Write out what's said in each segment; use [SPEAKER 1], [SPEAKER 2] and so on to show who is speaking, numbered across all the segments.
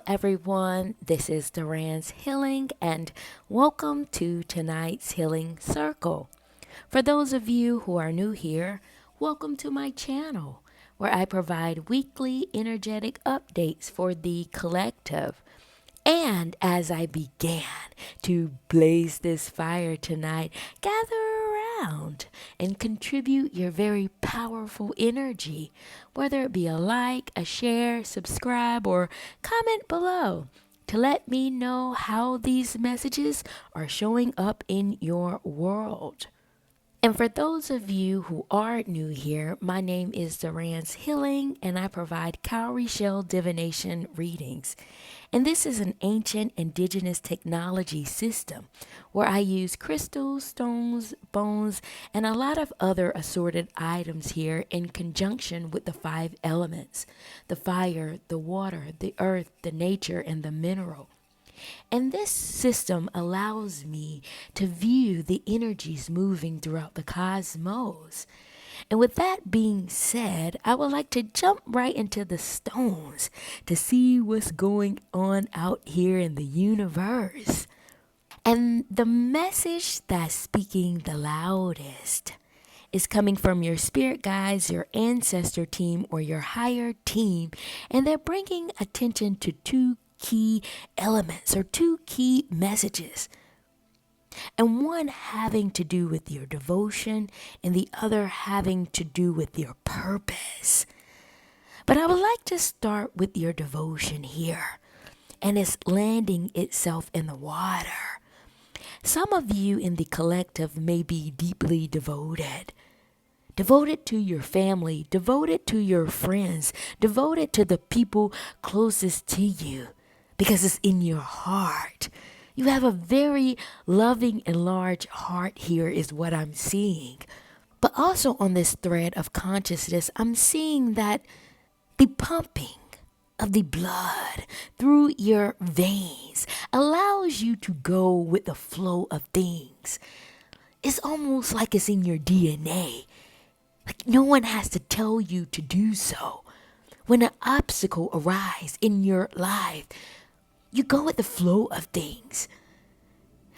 [SPEAKER 1] everyone. This is Duran's Healing, and welcome to tonight's Healing Circle. For those of you who are new here, welcome to my channel, where I provide weekly energetic updates for the collective. And as I began to blaze this fire tonight, gather around and contribute your very powerful energy, whether it be a like, a share, subscribe, or comment below to let me know how these messages are showing up in your world. And for those of you who are new here, my name is Duran's Healing, and I provide cowrie shell divination readings. And this is an ancient indigenous technology system where I use crystals, stones, bones, and a lot of other assorted items here in conjunction with the 5 elements: the fire, the water, the earth, the nature, and the mineral. And this system allows me to view the energies moving throughout the cosmos. And with that being said, I would like to jump right into the stones to see what's going on out here in the universe. And the message that's speaking the loudest is coming from your spirit guides, your ancestor team, or your higher team, and they're bringing attention to 2 key elements or 2 key messages, and one having to do with your devotion and the other having to do with your purpose. But I would like to start with your devotion here, and it's landing itself in the water. Some of you in the collective may be deeply devoted to your family, devoted to your friends, devoted to the people closest to you, because it's in your heart. You have a very loving and large heart here is what I'm seeing. But also on this thread of consciousness, I'm seeing that the pumping of the blood through your veins allows you to go with the flow of things. It's almost like it's in your DNA. Like no one has to tell you to do so. When an obstacle arises in your life, you go with the flow of things.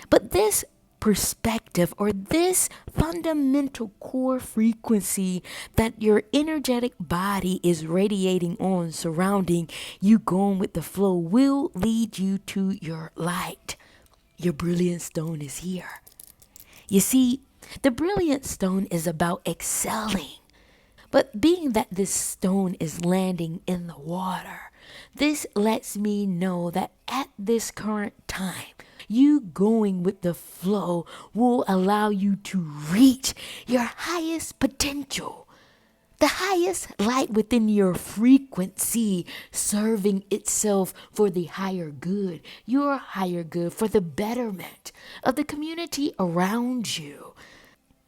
[SPEAKER 1] But this perspective or this fundamental core frequency that your energetic body is radiating on, surrounding you going with the flow, will lead you to your light. Your brilliant stone is here. You see, the brilliant stone is about excelling. But being that this stone is landing in the water, this lets me know that at this current time, you going with the flow will allow you to reach your highest potential, the highest light within your frequency, serving itself for the higher good, your higher good, for the betterment of the community around you.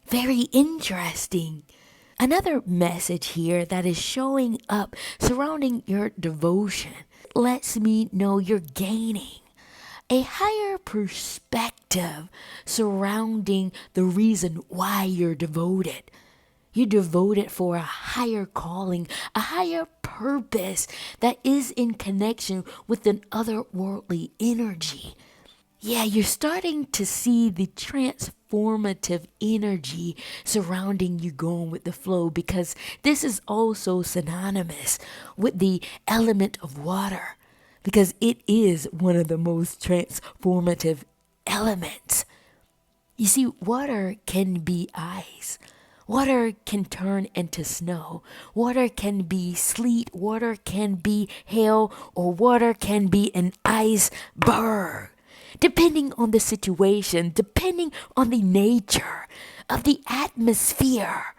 [SPEAKER 1] Very interesting. Another message here that is showing up surrounding your devotion lets me know you're gaining a higher perspective surrounding the reason why you're devoted. You're devoted for a higher calling, a higher purpose that is in connection with an otherworldly energy. Yeah, you're starting to see the transformative energy surrounding you going with the flow, because this is also synonymous with the element of water, because it is one of the most transformative elements. You see, water can be ice. Water can turn into snow. Water can be sleet. Water can be hail, or water can be an iceberg. Depending on the situation, depending on the nature of the atmosphere.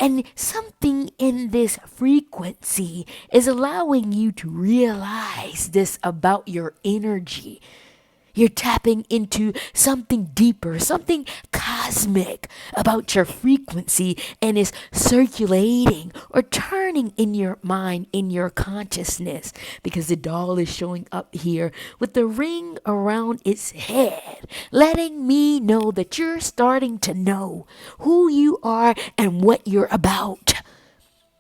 [SPEAKER 1] And something in this frequency is allowing you to realize this about your energy. You're tapping into something deeper, something cosmic about your frequency, and is circulating or turning in your mind, in your consciousness, because the doll is showing up here with the ring around its head, letting me know that you're starting to know who you are and what you're about.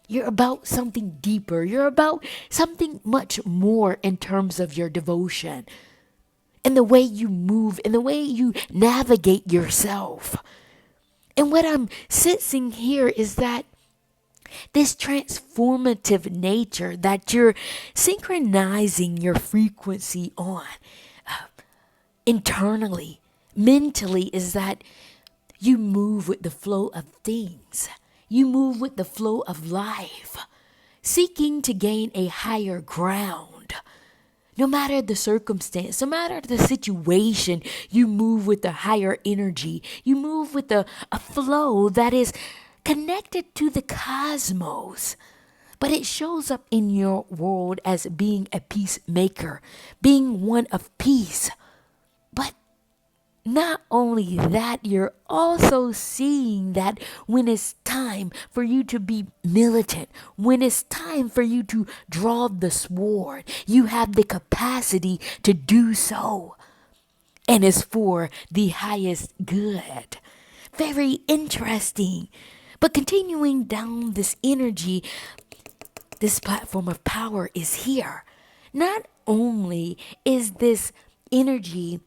[SPEAKER 1] You're about something deeper. You're about something much more in terms of your devotion and the way you move and the way you navigate yourself. And what I'm sensing here is that this transformative nature that you're synchronizing your frequency on internally, mentally, is that you move with the flow of things. You move with the flow of life, seeking to gain a higher ground. No matter the circumstance, no matter the situation, you move with the higher energy. You move with a flow that is connected to the cosmos. But it shows up in your world as being a peacemaker, being one of peace. But not only that, you're also seeing that when it's time for you to be militant, when it's time for you to draw the sword, you have the capacity to do so. And it's for the highest good. Very interesting. But continuing down this energy, this platform of power is here. Not only is this energy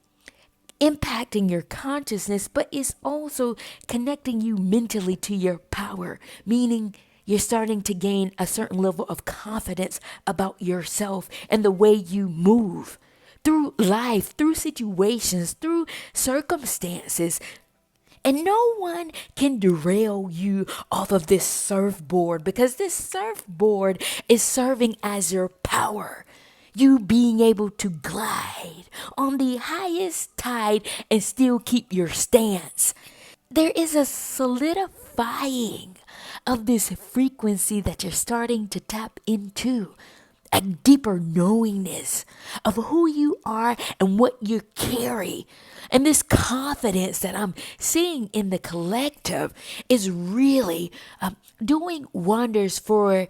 [SPEAKER 1] impacting your consciousness, but it's also connecting you mentally to your power, meaning you're starting to gain a certain level of confidence about yourself and the way you move through life, through situations, through circumstances. And no one can derail you off of this surfboard, because this surfboard is serving as your power. You being able to glide on the highest tide and still keep your stance. There is a solidifying of this frequency that you're starting to tap into. A deeper knowingness of who you are and what you carry. And this confidence that I'm seeing in the collective is really doing wonders for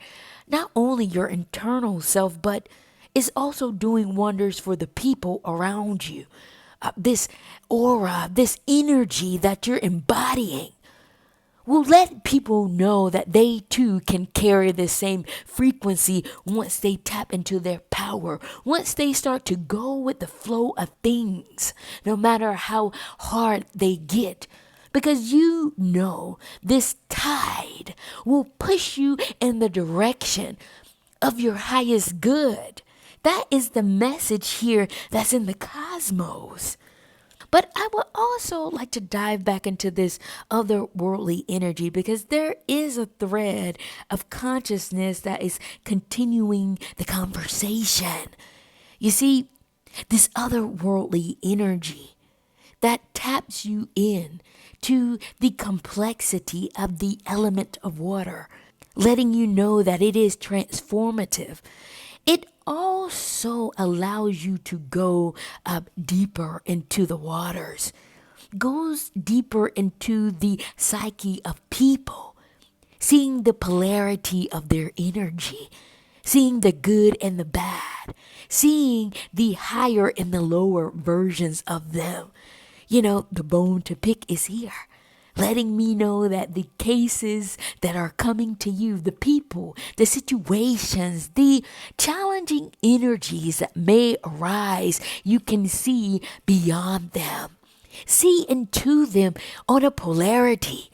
[SPEAKER 1] not only your internal self, but is also doing wonders for the people around you. This aura, this energy that you're embodying will let people know that they too can carry the same frequency once they tap into their power, once they start to go with the flow of things, no matter how hard they get. Because you know this tide will push you in the direction of your highest good. That is the message here that's in the cosmos. But I would also like to dive back into this otherworldly energy, because there is a thread of consciousness that is continuing the conversation. You see, this otherworldly energy that taps you in to the complexity of the element of water, letting you know that it is transformative. It also allows you to go up deeper into the waters, goes deeper into the psyche of people, seeing the polarity of their energy, seeing the good and the bad, seeing the higher and the lower versions of them. You know, the bone to pick is here, letting me know that the cases that are coming to you, the people, the situations, the challenging energies that may arise, you can see beyond them. See into them on a polarity,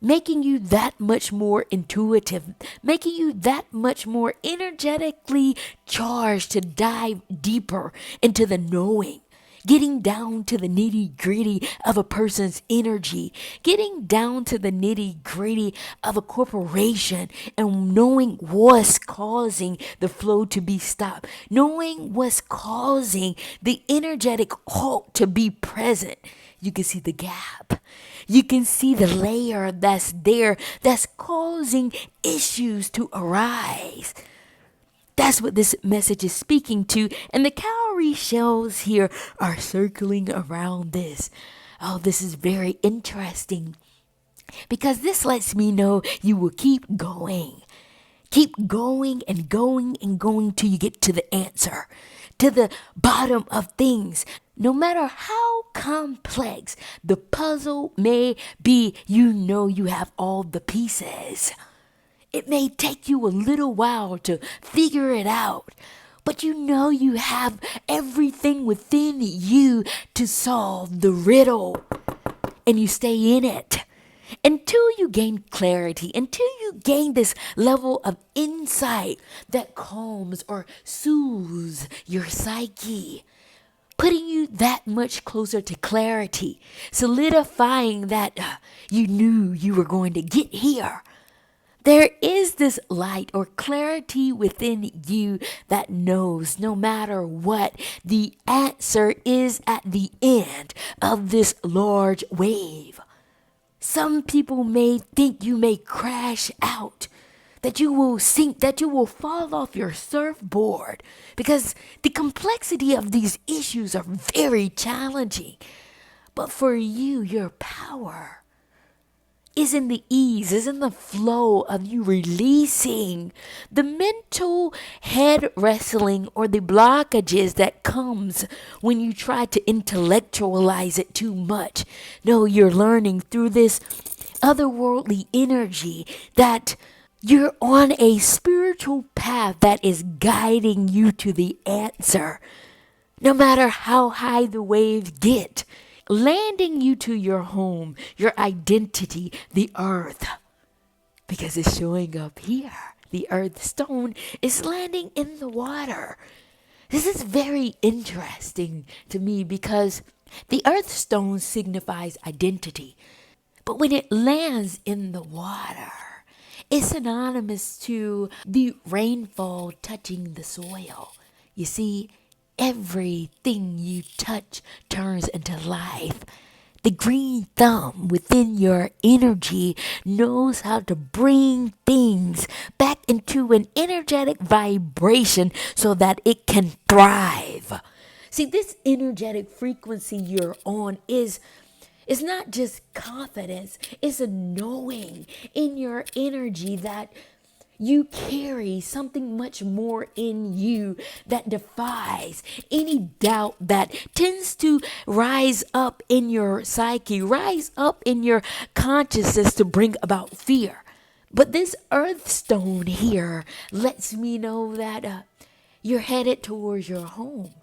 [SPEAKER 1] making you that much more intuitive, making you that much more energetically charged to dive deeper into the knowing. Getting down to the nitty gritty of a person's energy, getting down to the nitty gritty of a corporation, and knowing what's causing the flow to be stopped, knowing what's causing the energetic halt to be present. You can see the gap. You can see the layer that's there that's causing issues to arise. That's what this message is speaking to. And the cowrie shells here are circling around this. Oh, this is very interesting, because this lets me know you will keep going. Keep going and going and going till you get to the answer, to the bottom of things. No matter how complex the puzzle may be, you know you have all the pieces. It may take you a little while to figure it out, but you know you have everything within you to solve the riddle, and you stay in it until you gain clarity, until you gain this level of insight that calms or soothes your psyche, putting you that much closer to clarity, solidifying that you knew you were going to get here. There is this light or clarity within you that knows no matter what, the answer is at the end of this large wave. Some people may think you may crash out, that you will sink, that you will fall off your surfboard, because the complexity of these issues are very challenging. But for you, your power is in the ease, is in the flow of you releasing the mental head wrestling or the blockages that comes when you try to intellectualize it too much. No, you're learning through this otherworldly energy that you're on a spiritual path that is guiding you to the answer. No matter how high the waves get, landing you to your home, your identity, the earth, because it's showing up here. The earth stone is landing in the water. This is very interesting to me because the earth stone signifies identity. But when it lands in the water, it's synonymous to the rainfall touching the soil. You see, everything you touch turns into life. The green thumb within your energy knows how to bring things back into an energetic vibration so that it can thrive. See, this energetic frequency you're on is not just confidence, it's a knowing in your energy that you carry something much more in you that defies any doubt that tends to rise up in your psyche, rise up in your consciousness to bring about fear. But this earth stone here lets me know that you're headed towards your home.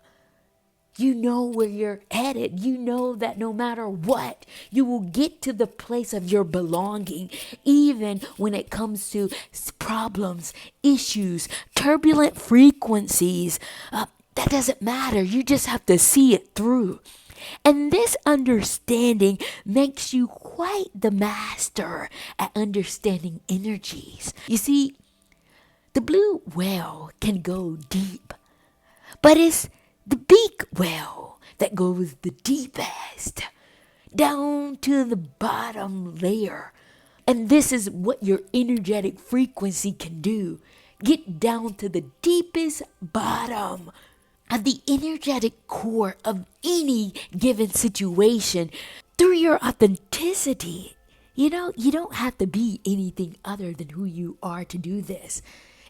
[SPEAKER 1] You know where you're headed. You know that no matter what, you will get to the place of your belonging, even when it comes to problems, issues, turbulent frequencies. That doesn't matter. You just have to see it through. And this understanding makes you quite the master at understanding energies. You see, the blue whale can go deep, but it's the beak whale that goes the deepest, down to the bottom layer. And this is what your energetic frequency can do. Get down to the deepest bottom of the energetic core of any given situation through your authenticity. You know, you don't have to be anything other than who you are to do this.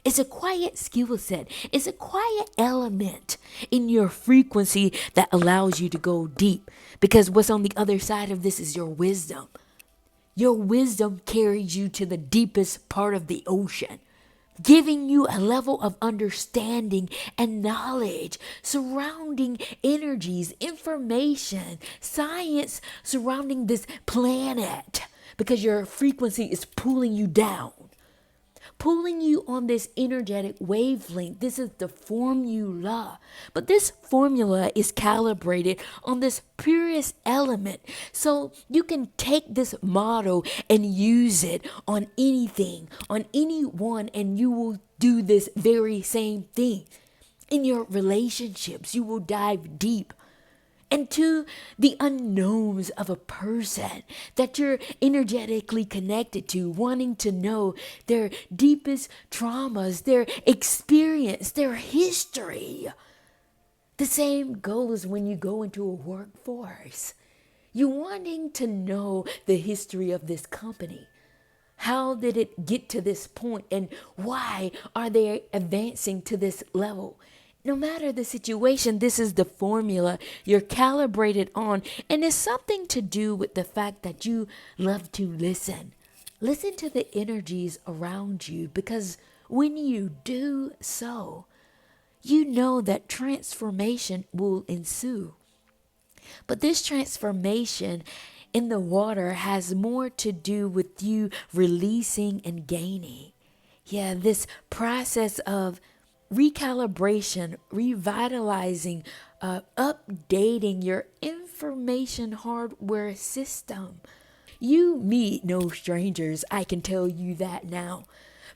[SPEAKER 1] It's a quiet skill set. It's a quiet element in your frequency that allows you to go deep. Because what's on the other side of this is your wisdom. Your wisdom carries you to the deepest part of the ocean, giving you a level of understanding and knowledge surrounding energies, information, science surrounding this planet. Because your frequency is pulling you down, pulling you on this energetic wavelength. This is the formula. But this formula is calibrated on this purest element. So you can take this model and use it on anything, on anyone, and you will do this very same thing. In your relationships, you will dive deep into the unknowns of a person that you're energetically connected to, wanting to know their deepest traumas, their experience, their history. The same goes when you go into a workforce. You wanting to know the history of this company. How did it get to this point, and why are they advancing to this level? No matter the situation, this is the formula you're calibrated on. And it's something to do with the fact that you love to listen. Listen to the energies around you, because when you do so, you know that transformation will ensue. But this transformation in the water has more to do with you releasing and gaining. Yeah, this process of recalibration, revitalizing, updating your information hardware system. You meet no strangers, I can tell you that now.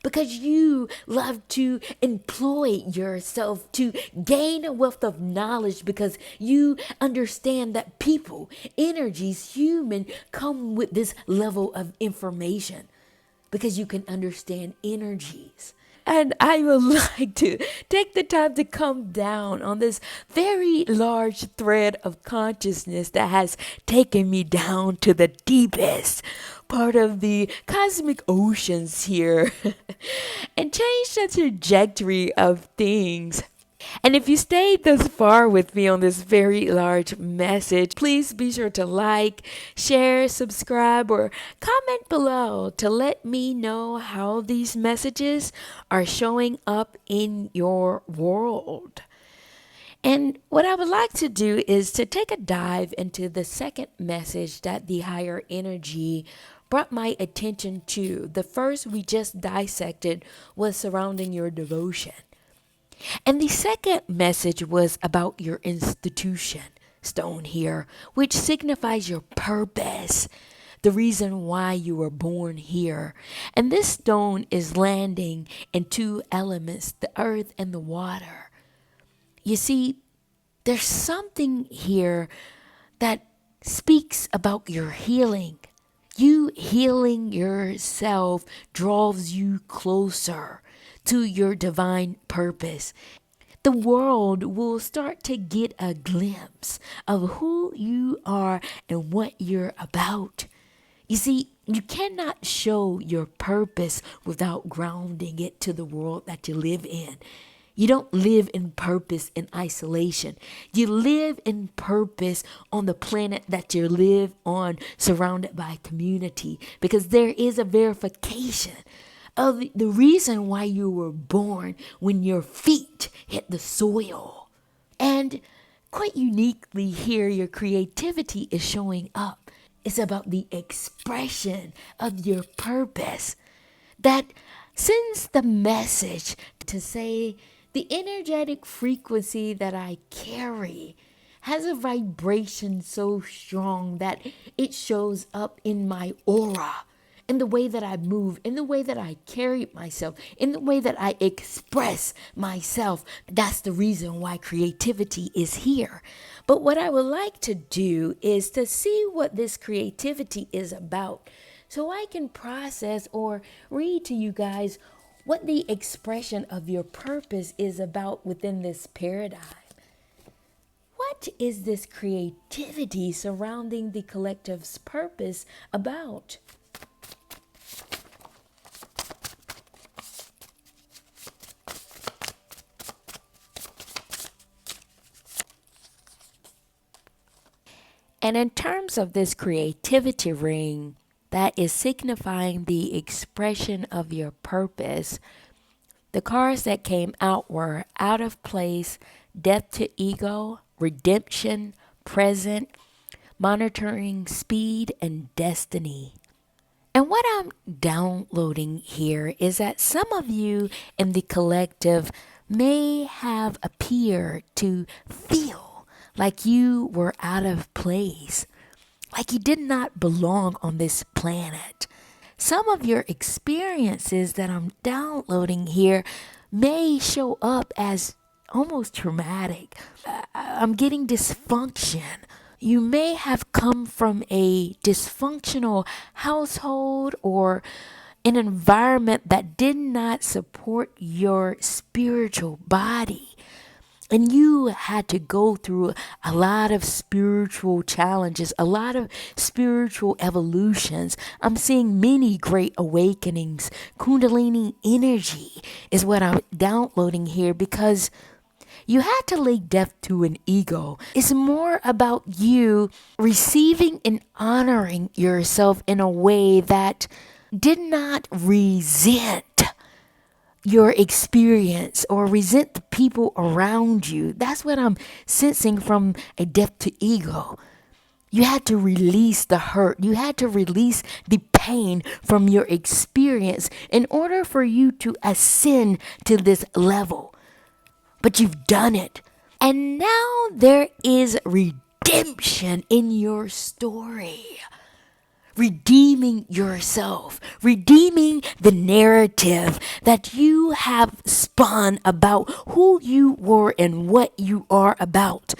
[SPEAKER 1] Because you love to employ yourself to gain a wealth of knowledge, because you understand that people, energies, human come with this level of information, because you can understand energies. And I would like to take the time to come down on this very large thread of consciousness that has taken me down to the deepest part of the cosmic oceans here and change the trajectory of things. And if you stayed thus far with me on this very large message, please be sure to like, share, subscribe, or comment below to let me know how these messages are showing up in your world. And what I would like to do is to take a dive into the second message that the higher energy brought my attention to. The first we just dissected was surrounding your devotion. And the second message was about your institution stone here, which signifies your purpose, the reason why you were born here. And this stone is landing in two elements, the earth and the water. You see, there's something here that speaks about your healing. You healing yourself draws you closer to your divine purpose. The world will start to get a glimpse of who you are and what you're about. You see, you cannot show your purpose without grounding it to the world that you live in. You don't live in purpose in isolation. You live in purpose on the planet that you live on, surrounded by community, because there is a verification of the reason why you were born when your feet hit the soil. And quite uniquely here, your creativity is showing up. It's about the expression of your purpose that sends the message to say, the energetic frequency that I carry has a vibration so strong that it shows up in my aura, in the way that I move, in the way that I carry myself, in the way that I express myself. That's the reason why creativity is here. But what I would like to do is to see what this creativity is about, so I can process or read to you guys what the expression of your purpose is about within this paradigm. What is this creativity surrounding the collective's purpose about? And in terms of this creativity ring, that is signifying the expression of your purpose, the cards that came out were out of place, death to ego, redemption, present, monitoring speed, and destiny. And what I'm downloading here is that some of you in the collective may have appeared to feel like you were out of place, like you did not belong on this planet. Some of your experiences that I'm downloading here may show up as almost traumatic. I'm getting dysfunction. You may have come from a dysfunctional household or an environment that did not support your spiritual body. And you had to go through a lot of spiritual challenges, a lot of spiritual evolutions. I'm seeing many great awakenings. Kundalini energy is what I'm downloading here, because you had to lay death to an ego. It's more about you receiving and honoring yourself in a way that did not resent your experience or resent the people around you. That's what I'm sensing from a death to ego. You had to release the hurt. You had to release the pain from your experience in order for you to ascend to this level. But you've done it. And now there is redemption in your story. Redeeming yourself, redeeming the narrative that you have spun about who you were and what you are about.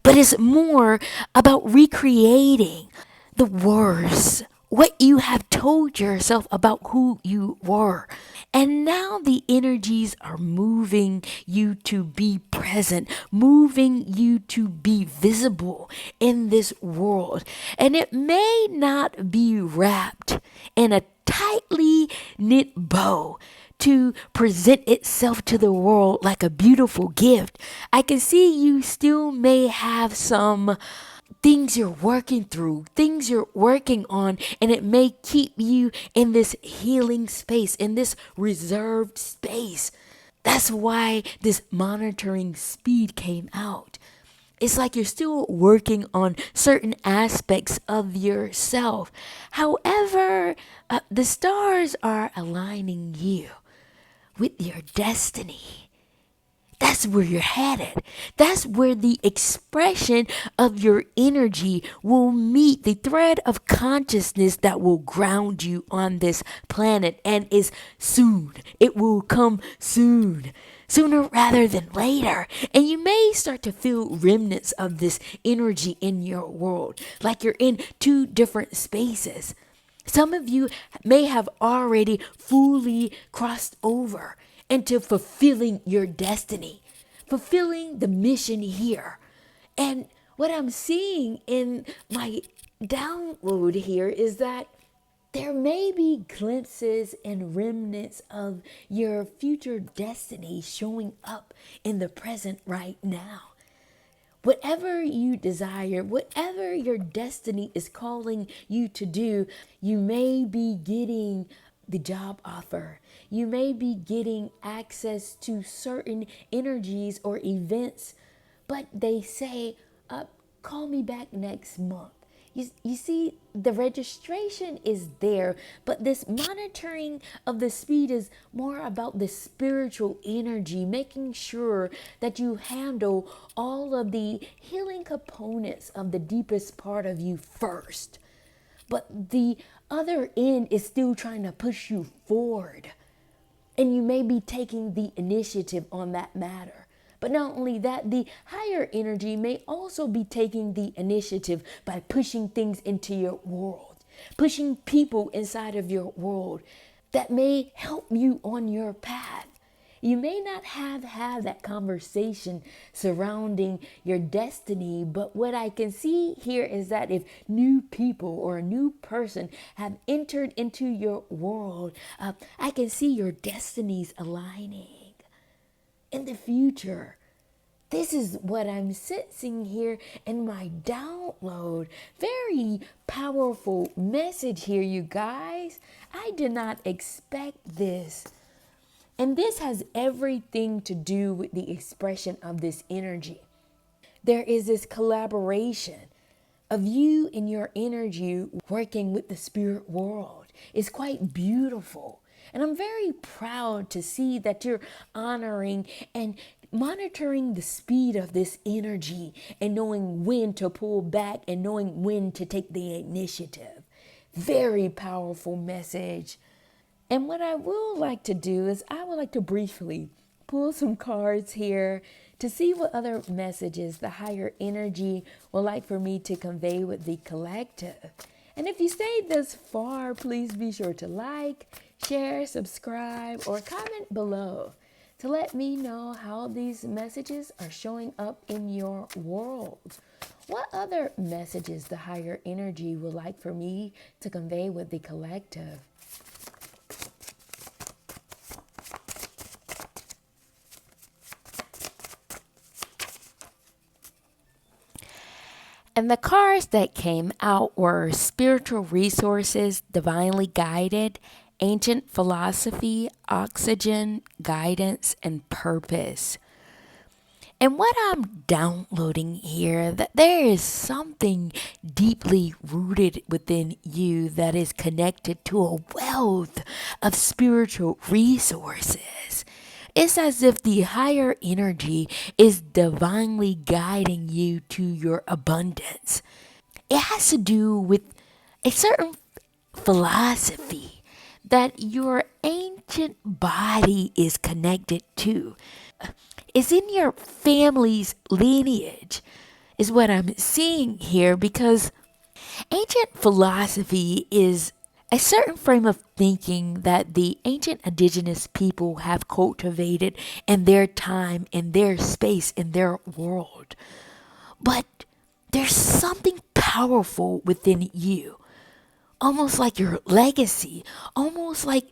[SPEAKER 1] But it's more about recreating the words, what you have told yourself about who you were. And now the energies are moving you to be present, moving you to be visible in this world. And it may not be wrapped in a tightly knit bow to present itself to the world like a beautiful gift. I can see you still may have some things you're working through, things you're working on, and it may keep you in this healing space, in this reserved space. That's why this monitoring speed came out. It's like you're still working on certain aspects of yourself. However, the stars are aligning you with your destiny. That's where you're headed. That's where the expression of your energy will meet the thread of consciousness that will ground you on this planet, and is soon. It will come soon. Sooner rather than later. And you may start to feel remnants of this energy in your world, like you're in two different spaces. Some of you may have already fully crossed over into fulfilling your destiny, fulfilling the mission here. And what I'm seeing in my download here is that there may be glimpses and remnants of your future destiny showing up in the present right now. Whatever you desire, whatever your destiny is calling you to do, you may be getting the job offer. You may be getting access to certain energies or events, but they say, call me back next month. You see, the registration is there, but this monitoring of the speed is more about the spiritual energy, making sure that you handle all of the healing components of the deepest part of you first. But the other end is still trying to push you forward. And you may be taking the initiative on that matter. But not only that, the higher energy may also be taking the initiative by pushing things into your world, pushing people inside of your world that may help you on your path. You may not have had that conversation surrounding your destiny, but what I can see here is that if new people or a new person have entered into your world, I can see your destinies aligning in the future. This is what I'm sensing here in my download. Very powerful message here, you guys. I did not expect this. And this has everything to do with the expression of this energy. There is this collaboration of you and your energy working with the spirit world. It's quite beautiful. And I'm very proud to see that you're honoring and monitoring the speed of this energy and knowing when to pull back and knowing when to take the initiative. Very powerful message. And what I will like to do is I would like to briefly pull some cards here to see what other messages the higher energy would like for me to convey with the collective. And if you stayed this far, please be sure to like, share, subscribe, or comment below to let me know how these messages are showing up in your world. What other messages the higher energy would like for me to convey with the collective? And the cards that came out were spiritual resources, divinely guided, ancient philosophy, oxygen, guidance, and purpose. And what I'm downloading here, that there is something deeply rooted within you that is connected to a wealth of spiritual resources. It's as if the higher energy is divinely guiding you to your abundance. It has to do with a certain philosophy that your ancient body is connected to. It's in your family's lineage, is what I'm seeing here, because ancient philosophy is a certain frame of thinking that the ancient indigenous people have cultivated in their time, in their space, in their world. But there's something powerful within you, almost like your legacy, almost like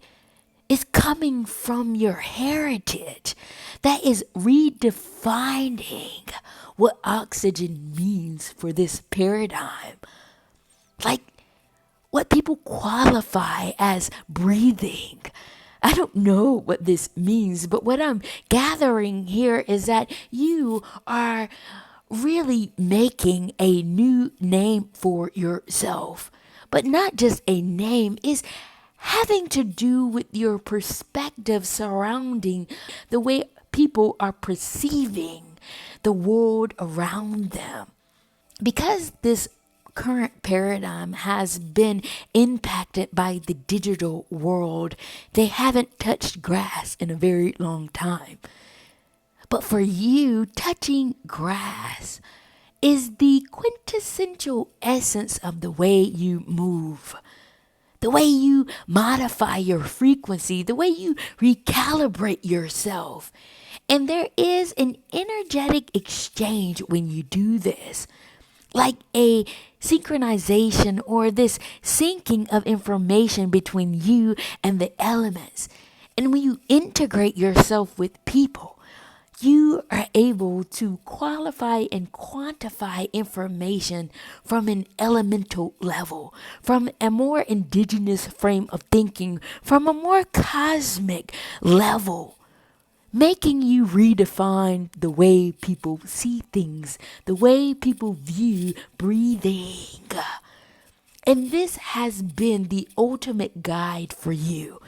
[SPEAKER 1] it's coming from your heritage that is redefining what oxygen means for this paradigm. Like what people qualify as breathing. I don't know what this means, but what I'm gathering here is that you are really making a new name for yourself. But not just a name, is having to do with your perspective surrounding the way people are perceiving the world around them. Because this current paradigm has been impacted by the digital world, they haven't touched grass in a very long time. But for you, touching grass is the quintessential essence of the way you move, the way you modify your frequency, the way you recalibrate yourself. And there is an energetic exchange when you do this, like a synchronization or this syncing of information between you and the elements. And when you integrate yourself with people, you are able to qualify and quantify information from an elemental level, from a more indigenous frame of thinking, from a more cosmic level, making you redefine the way people see things, the way people view breathing. And this has been the ultimate guide for you.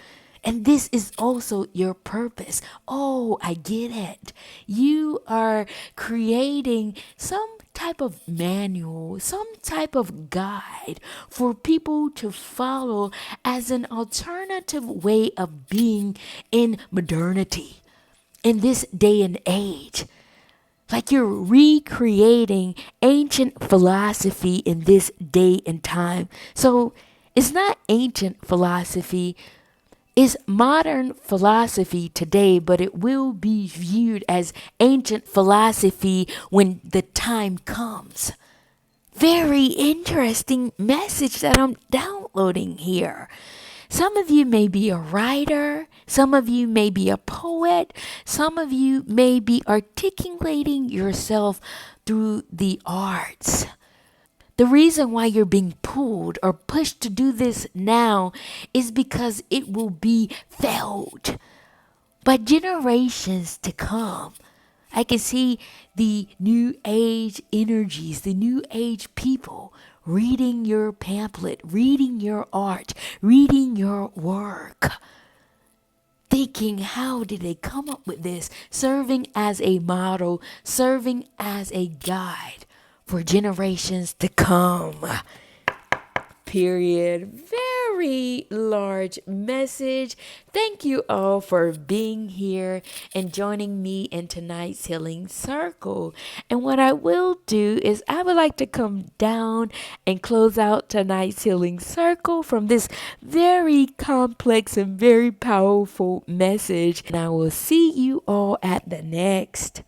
[SPEAKER 1] And this is also your purpose. Oh, I get it. You are creating some type of manual, some type of guide for people to follow as an alternative way of being in modernity in this day and age. Like you're recreating ancient philosophy in this day and time. So it's not ancient philosophy, it's modern philosophy today, but it will be viewed as ancient philosophy when the time comes. Very interesting message that I'm downloading here. Some of you may be a writer, some of you may be a poet, some of you may be articulating yourself through the arts. The reason why you're being pulled or pushed to do this now is because it will be felt by generations to come. I can see the new age energies, the new age people reading your pamphlet, reading your art, reading your work, thinking, how did they come up with this? Serving as a model, serving as a guide for generations to come. Period. Very large message. Thank you all for being here and joining me in tonight's healing circle. And what I will do is I would like to come down and close out tonight's healing circle from this very complex and very powerful message. And I will see you all at the next.